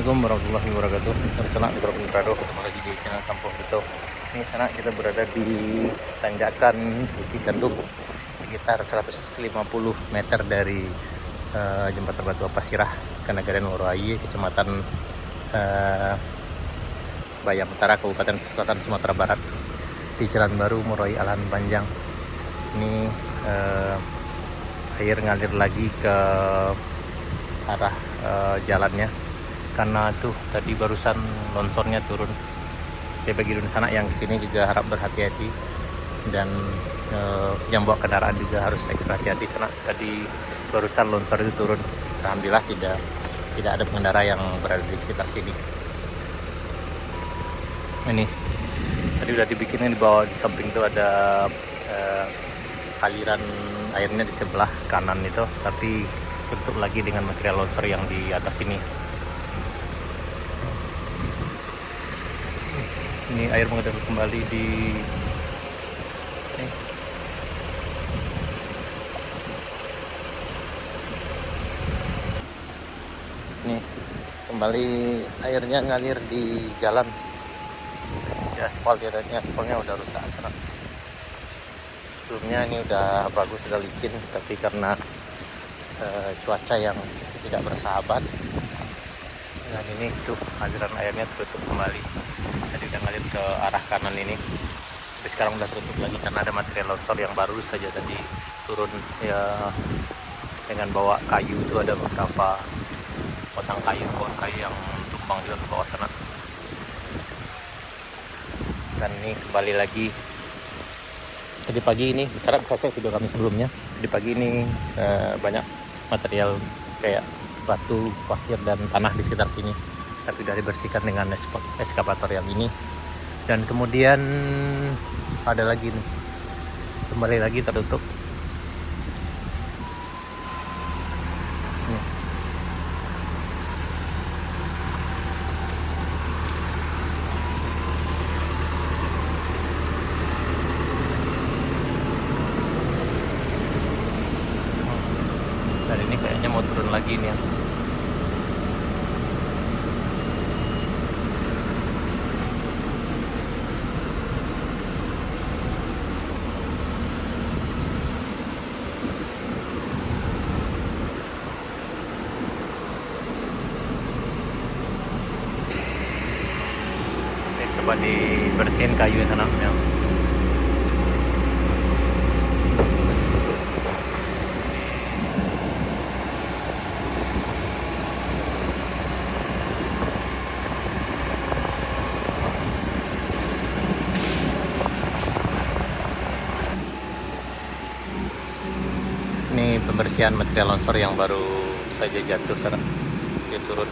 Assalamualaikum warahmatullahi wabarakatuh. Sana berado ketemu lagi di channel Kampung Gitu. Ini sana kita berada di tanjakan Bukit Gandum sekitar 150 meter dari Jembatan Batu Apasirah, Kenagaran Woroayi, Kecamatan Bayam Utara, Kabupaten Selatan Sumatera Barat, di Jalan Baru Murai Alahan Panjang. Ini air ngalir lagi ke arah jalannya karena tuh tadi barusan longsornya turun. Ya, bagi di sana yang kesini juga harap berhati-hati dan yang bawa kendaraan juga harus ekstra hati-hati. Sana tadi barusan longsor itu turun. Alhamdulillah tidak ada pengendara yang berada di sekitar sini. Ini tadi udah dibikinin di bawah, di samping itu ada aliran airnya di sebelah kanan itu, tapi tutup lagi dengan material longsor yang di atas ini. Ini air mengalir kembali di ini kembali airnya ngalir di jalan, di aspal. Aspalnya udah rusak sana. Sebelumnya ini udah bagus, sudah licin, tapi karena cuaca yang tidak bersahabat, dan ini tuh aliran airnya tutup kembali. Tadi udah ngalir ke arah kanan ini, tapi sekarang udah tutup lagi karena ada material longsor yang baru saja tadi turun ya, dengan bawa kayu. Itu ada beberapa potong kayu yang tumbang di bawah sana. Dan ini kembali lagi. Tadi pagi ini, cara bisa cek video kami sebelumnya, di pagi ini banyak material kayak batu, pasir, dan tanah di sekitar sini, tapi sudah dibersihkan dengan eskavator yang ini. Dan kemudian ada lagi nih, kembali lagi tertutup. Dan ini kayaknya mau turun lagi nih ya. Ini coba dibersihin kayu sana ya. Ini pembersihan material longsor yang baru saja jatuh sana, dia turun.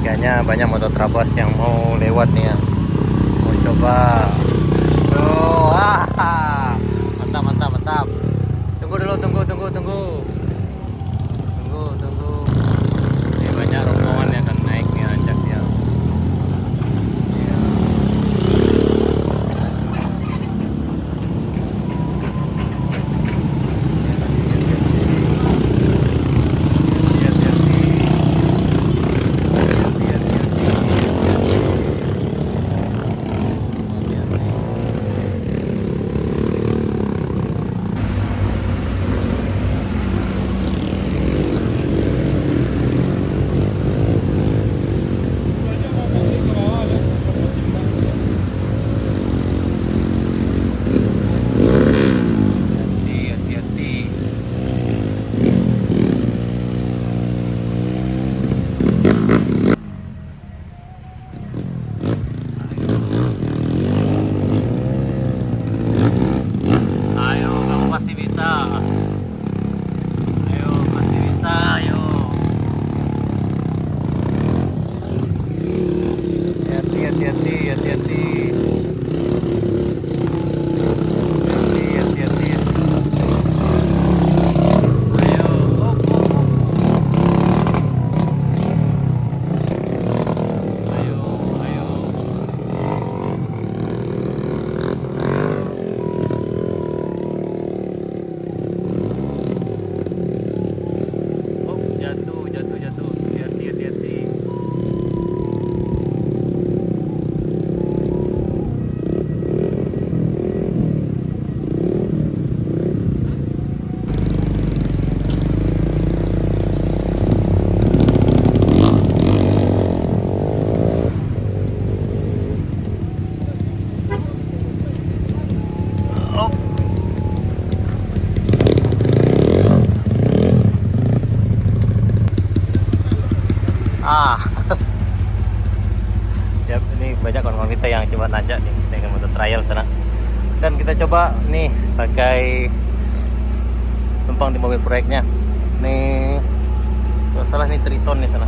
Kayaknya banyak motor trabas yang mau lewat nih ya, mau coba. Oh, mantap. Tunggu dulu, tunggu. Ini banyak rombongan yang akan naik nih, anjak ya. kita yang coba nanjak nih dengan motor trial sana. Dan kita coba nih pakai numpang di mobil proyeknya. Nih kalau salah nih Triton nih sana.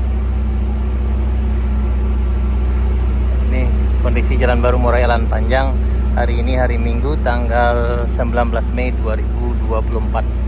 Nih kondisi jalan baru Muara Elan Panjang. Hari ini hari Minggu tanggal 19 Mei 2024.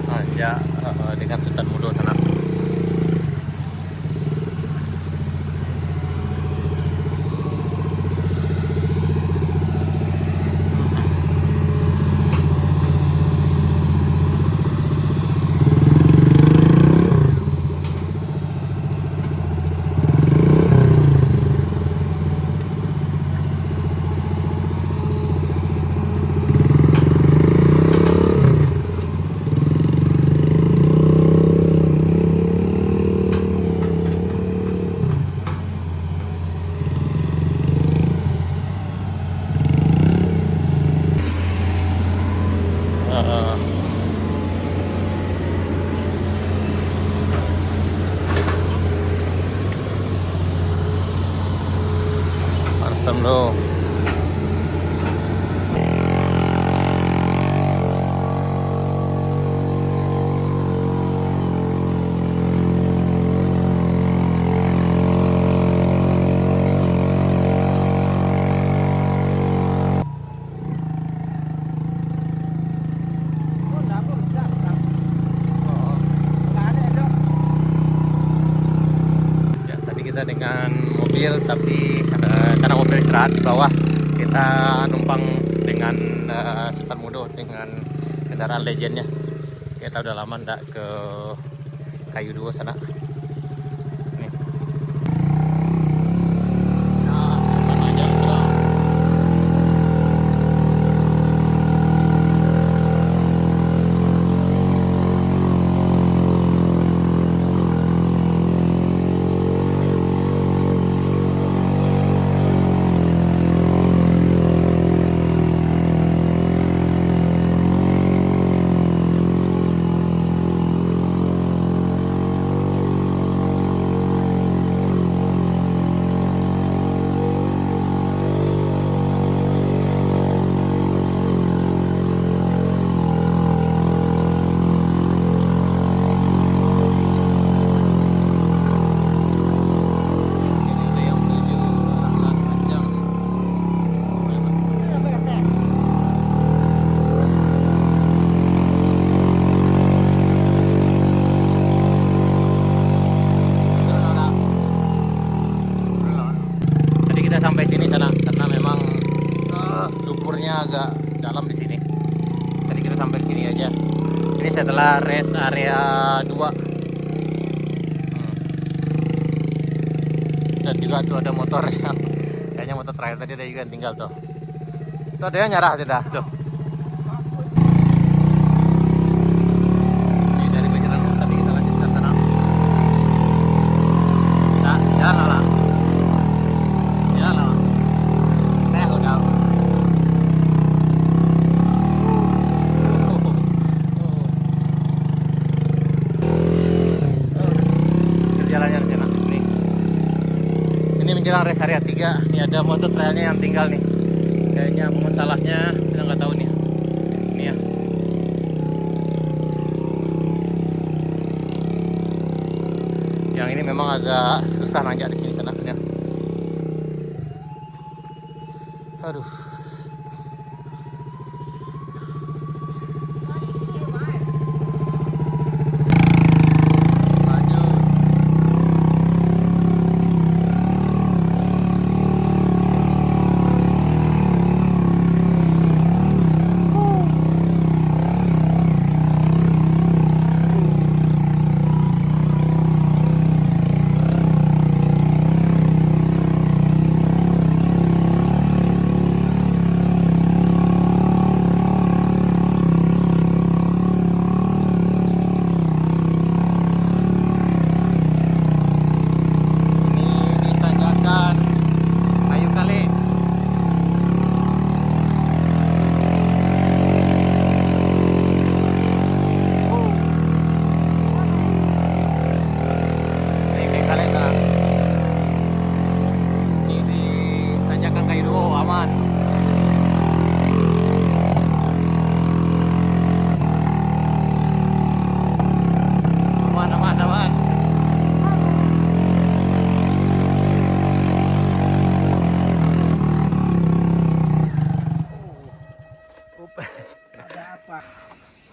Nanjak dengan Sultan Mudo sana. Parsam lo. Dengan mobil, tapi karena mobil istirahat di bawah, kita numpang dengan Sultan Mudo dengan kendaraan legendnya. Kita udah lama ndak ke Kayu Dua sana. Nih. Agak dalam di sini. Tadi kita sampai sini aja. Ini setelah rest area 2. Dan juga tuh ada motor yang kayaknya motor terakhir tadi ada juga yang tinggal tuh. Tuh ada yang nyarah sudah tuh. Ini dari pikiran tadi kita lanjutkan sana. Nah, jalan lah. Jalan lah. Udah. Menjelang rest area 3, ini ada motor trailnya yang tinggal nih. Kayaknya apa masalahnya kita nggak tahu nih. Ini ya. Yang ini memang agak susah nanjak di sini sana. Ya. Aduh.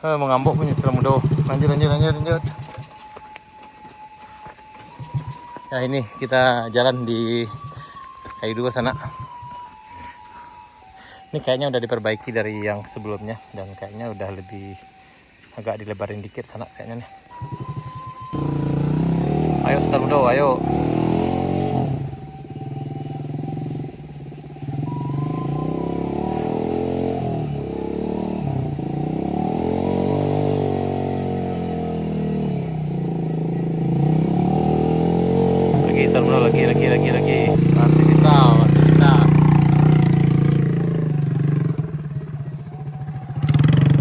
Mengamuk punya Selamudo. Lanjut. Nah ini kita jalan di kayu dua sana. Ini kayaknya udah diperbaiki dari yang sebelumnya dan kayaknya udah lebih agak dilebarin dikit sana kayaknya nih. Ayo Selamudo, ayo. Lagi. Masih bisa.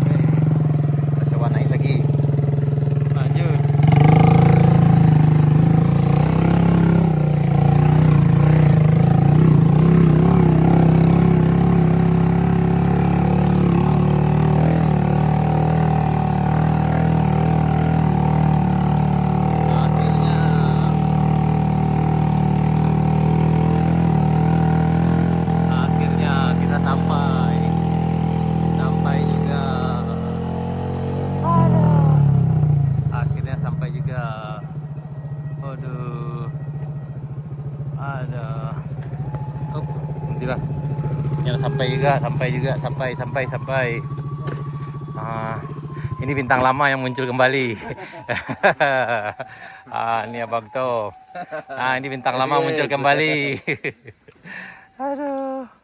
Oke, coba naik lagi. Lanjut. Ada. Oh, alhamdulillah. Yang sampai. Ini bintang lama yang muncul kembali. Ini Abang To. Ini bintang lama muncul kembali. Aduh.